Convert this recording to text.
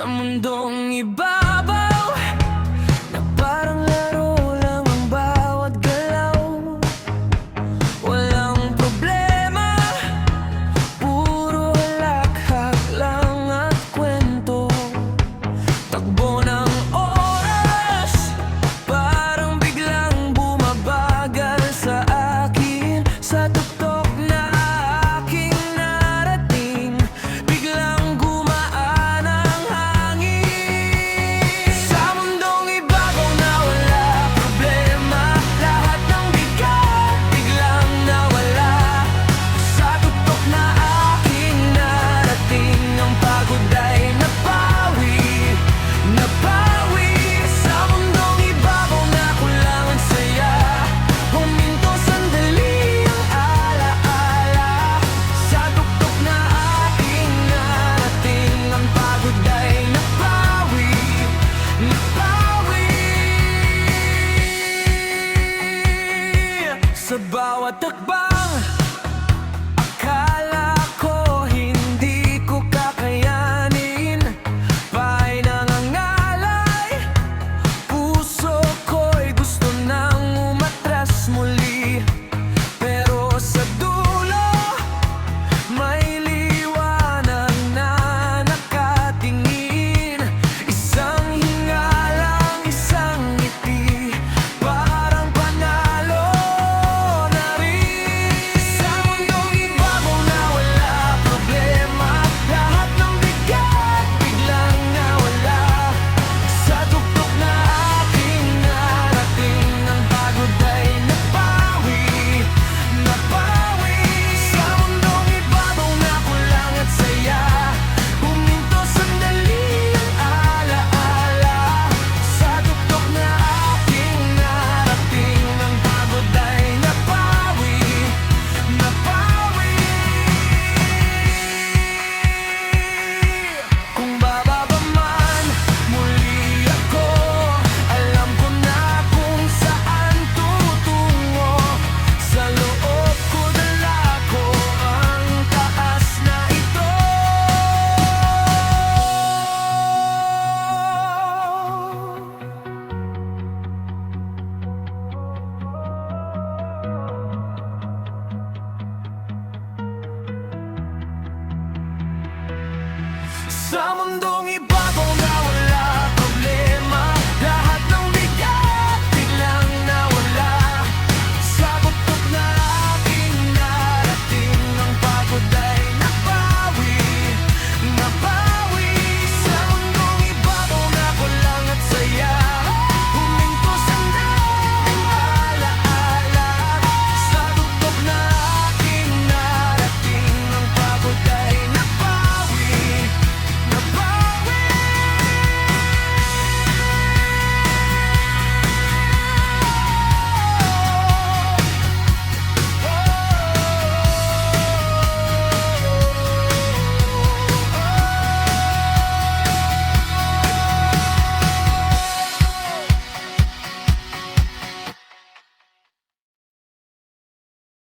Sa mundong ibabaw na parang laro lang ang bawat galaw. Walang problema, puro halakhak lang at kwento. Takbo ng oras, parang biglang bumabagal sa akin. Sa tuktok na aking narating, biglang gumaan ang hangin. Sa mundong ibabaw na wala problema, lahat ng bigat biglang nawala. Sa tuktok na aking narating, ang pagod ay napawi. Sa mundong ibabaw na kulang ang saya, huminto sandali ang alaala. Sa tuktok na aking narating, ang pagod ay napawi. Sa bawat takbang, akala ko hindi ko kakayanin. Pa'y nangangalay, puso ko'y gusto nang umatras muli. Pero sa dulo, may liwanag na nakatingin. Isang hingalang, isang ngiti, parang panalo na rin. Sa mundong ibabaw na wala problema, lahat ng bigat biglang nawala. Sa tuktok na aking narating, ang pagod ay napawi. Sa mundong ibabaw na kulang at saya, huminto sandali ang alaala. Sa tuktok na aking narating, ang pagod ay napawi. Kung bababa man muli ako, alam ko na kung saan tutungo. Sa loob ko dala ko ang taas na ito. Sa mundo